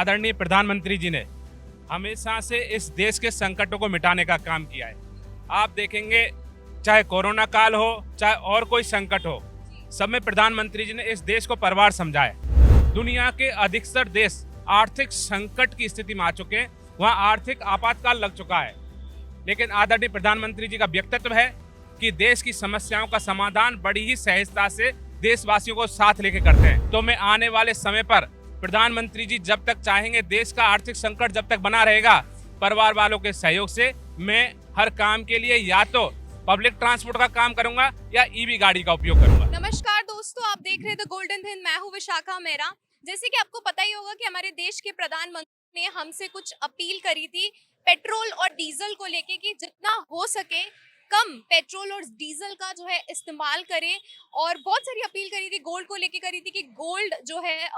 आदरणीय प्रधानमंत्री जी ने हमेशा से इस देश के संकटों को मिटाने का काम किया है। आप देखेंगे चाहे कोरोना काल हो चाहे और कोई संकट हो, सब में प्रधानमंत्री जी ने इस देश को परिवार समझा है। दुनिया के अधिकतर देश आर्थिक संकट की स्थिति में आ चुके हैं, वहां आर्थिक आपातकाल लग चुका है, लेकिन आदरणीय प्रधानमंत्री जी का व्यक्तित्व है कि देश की समस्याओं का समाधान बड़ी ही सहजता से देशवासियों को साथ लेके करते हैं। तो मैं आने वाले समय पर प्रधानमंत्री जी जब तक चाहेंगे, देश का आर्थिक संकट जब तक बना रहेगा, परिवार वालों के सहयोग से मैं हर काम के लिए या तो पब्लिक ट्रांसपोर्ट का काम करूंगा या ईवी गाड़ी का उपयोग करूंगा। नमस्कार दोस्तों, आप देख रहे थे गोल्डन हिंद। मैं हूं विशाखा मेहरा। जैसे कि आपको पता ही होगा कि हमारे देश के प्रधानमंत्री ने हमसे कुछ अपील करी थी पेट्रोल और डीजल को लेके कि जितना हो सके कम पेट्रोल और डीजल का जो है इस्तेमाल करें, और बहुत सारी अपील करी थी। गोल्ड को लेके करी थी कि गोल्ड जो है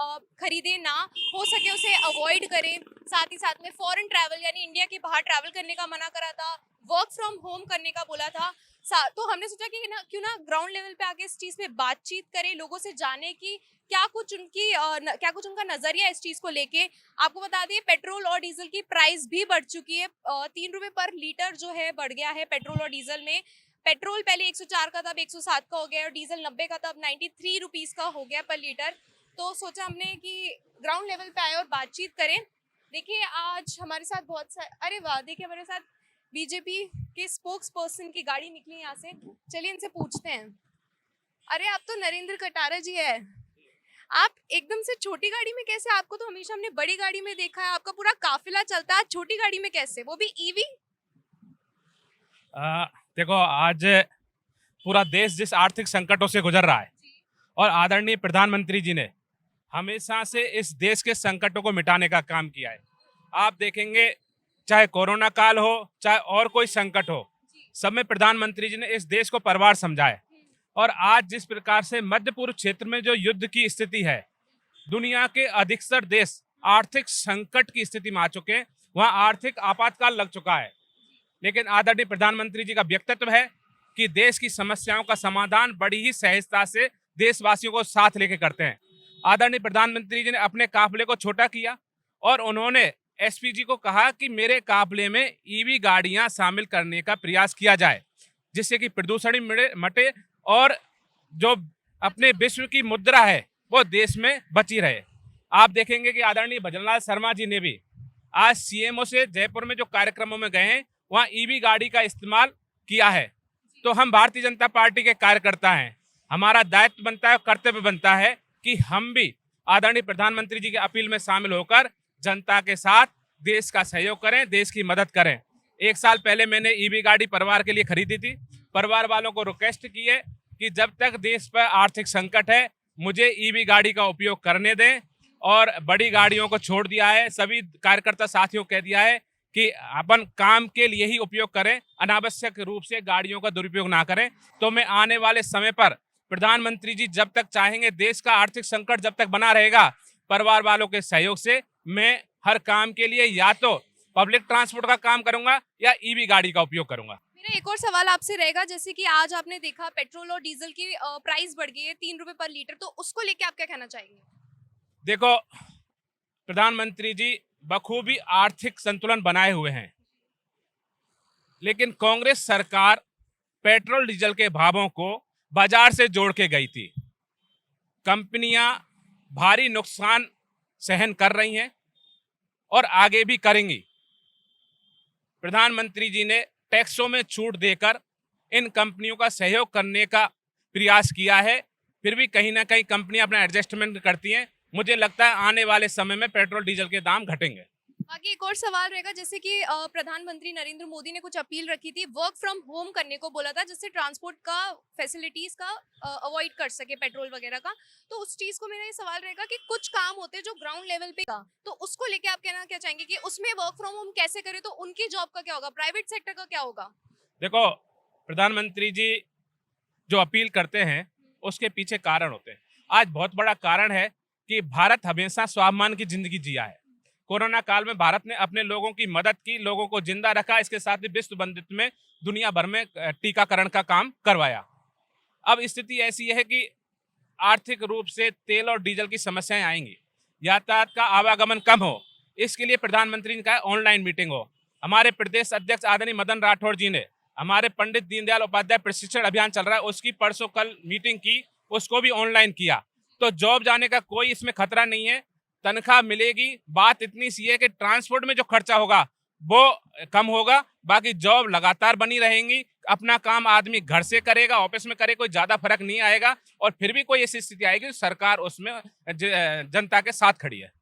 खरीदे ना, हो सके उसे अवॉइड करें। साथ ही साथ में फॉरेन ट्रैवल यानी इंडिया के बाहर ट्रैवल करने का मना करा था, वर्क फ्रॉम होम करने का बोला था। तो हमने सोचा कि क्यों ना ग्राउंड लेवल पे आके इस चीज़ पे बातचीत करें, लोगों से जाने की क्या कुछ उनका नजरिया इस चीज को लेके। आपको बता दिए पेट्रोल और डीजल की प्राइस भी बढ़ चुकी है। 3 रुपए पर लीटर जो है बढ़ गया है पेट्रोल और डीजल में। पेट्रोल पहले 104 का था, अब 107 का हो गया, और डीजल 90 का था, अब 93 रुपीज का हो गया पर लीटर। तो सोचा हमने कि ग्राउंड लेवल पे आए और बातचीत करें। देखिए आज हमारे साथ अरे वाह, देखिए हमारे साथ बीजेपी के स्पोक्स पर्सन की गाड़ी निकली यहाँ से। चलिए इनसे पूछते हैं। अरे आप तो नरेंद्र कटारा जी है, आप एकदम से छोटी गाड़ी में कैसे? आपको तो हमेशा हमने बड़ी गाड़ी में देखा है, आपका पूरा काफिला चलता है, छोटी गाड़ी में कैसे, वो भी ईवी? देखो, आज पूरा देश जिस आर्थिक संकटों से गुजर रहा है और आदरणीय प्रधानमंत्री जी ने हमेशा से इस देश के संकटों को मिटाने का काम किया है। आप देखेंगे चाहे कोरोना काल हो चाहे और कोई संकट हो, सब में प्रधानमंत्री जी ने इस देश को परिवार समझा है। और आज जिस प्रकार से मध्य पूर्व क्षेत्र में जो युद्ध की स्थिति है, दुनिया के अधिकतर देश आर्थिक संकट की स्थिति में आ चुके हैं, वहां आर्थिक आपातकाल लग चुका है, लेकिन आदरणीय प्रधानमंत्री जी का व्यक्तित्व है कि देश की समस्याओं का समाधान बड़ी ही सहजता से देशवासियों को साथ लेके करते हैं। आदरणीय प्रधानमंत्री जी ने अपने काफिले को छोटा किया और उन्होंने एसपीजी को कहा कि मेरे काफिले में ईवी गाड़ियां शामिल करने का प्रयास किया जाए, जिससे कि प्रदूषण मटे और जो अपने विश्व की मुद्रा है वो देश में बची रहे। आप देखेंगे कि आदरणीय भजनलाल शर्मा जी ने भी आज सीएमओ से जयपुर में जो कार्यक्रमों में गए हैं वहाँ ईवी गाड़ी का इस्तेमाल किया है। तो हम भारतीय जनता पार्टी के कार्यकर्ता हैं, हमारा दायित्व बनता है, कर्तव्य बनता है कि हम भी आदरणीय प्रधानमंत्री जी की अपील में शामिल होकर जनता के साथ देश का सहयोग करें, देश की मदद करें। 1 साल पहले मैंने ईवी गाड़ी परिवार के लिए खरीदी थी। परिवार वालों को रिक्वेस्ट की है कि जब तक देश पर आर्थिक संकट है मुझे ईवी गाड़ी का उपयोग करने दें, और बड़ी गाड़ियों को छोड़ दिया है। सभी कार्यकर्ता साथियों को कह दिया है कि अपन काम के लिए ही उपयोग करें, अनावश्यक रूप से गाड़ियों का दुरुपयोग ना करें। तो मैं आने वाले समय पर प्रधानमंत्री जी जब तक चाहेंगे, देश का आर्थिक संकट जब तक बना रहेगा, परिवार वालों के सहयोग से मैं हर काम के लिए या तो पब्लिक ट्रांसपोर्ट का काम करूंगा या ईवी गाड़ी का उपयोग करूंगा। मेरा एक और सवाल आपसे रहेगा, जैसे कि आज आपने देखा पेट्रोल और डीजल की प्राइस बढ़ गई है 3 रुपए पर लीटर, तो उसको लेके आप क्या कहना चाहेंगे? देखो, प्रधानमंत्री जी बखूबी आर्थिक संतुलन बनाए हुए हैं, लेकिन कांग्रेस सरकार पेट्रोल डीजल के भावों को बाजार से जोड़ के गई थी। कंपनियां भारी नुकसान सहन कर रही हैं और आगे भी करेंगी। प्रधानमंत्री जी ने टैक्सों में छूट देकर इन कंपनियों का सहयोग करने का प्रयास किया है, फिर भी कहीं ना कहीं कंपनियां अपना एडजस्टमेंट करती हैं। मुझे लगता है आने वाले समय में पेट्रोल डीजल के दाम घटेंगे। बाकी एक और सवाल रहेगा, जैसे कि प्रधानमंत्री नरेंद्र मोदी ने कुछ अपील रखी थी, वर्क फ्रॉम होम करने को बोला था, जिससे ट्रांसपोर्ट का फैसिलिटीज का अवॉइड कर सके पेट्रोल वगैरह का। तो उस चीज को मेरा ये सवाल रहेगा कि कुछ काम होते हैं जो ग्राउंड लेवल पे का, तो उसको लेके आप कहना क्या चाहेंगे कि उसमें वर्क फ्रॉम होम कैसे करें, तो उनकी जॉब का क्या होगा, प्राइवेट सेक्टर का क्या होगा? देखो, प्रधानमंत्री जी जो अपील करते हैं उसके पीछे कारण होते हैं। आज बहुत बड़ा कारण है कि भारत हमेशा स्वाभिमान की जिंदगी जिया है। कोरोना काल में भारत ने अपने लोगों की मदद की, लोगों को जिंदा रखा, इसके साथ ही विश्व बंधुत्व में दुनिया भर में टीकाकरण का काम करवाया। अब स्थिति ऐसी है कि आर्थिक रूप से तेल और डीजल की समस्याएं आएंगी, यातायात का आवागमन कम हो, इसके लिए प्रधानमंत्री ने कहा ऑनलाइन मीटिंग हो। हमारे प्रदेश अध्यक्ष आदरणीय मदन राठौड़ जी ने हमारे पंडित दीनदयाल उपाध्याय प्रशिक्षण अभियान चल रहा है, उसकी परसों कल मीटिंग की, उसको भी ऑनलाइन किया। तो जॉब जाने का कोई इसमें खतरा नहीं है, तनख्वाह मिलेगी। बात इतनी सी है कि ट्रांसपोर्ट में जो खर्चा होगा वो कम होगा, बाकी जॉब लगातार बनी रहेंगी। अपना काम आदमी घर से करेगा, ऑफिस में करे, कोई ज्यादा फर्क नहीं आएगा। और फिर भी कोई ऐसी स्थिति आएगी तो सरकार उसमें जनता के साथ खड़ी है।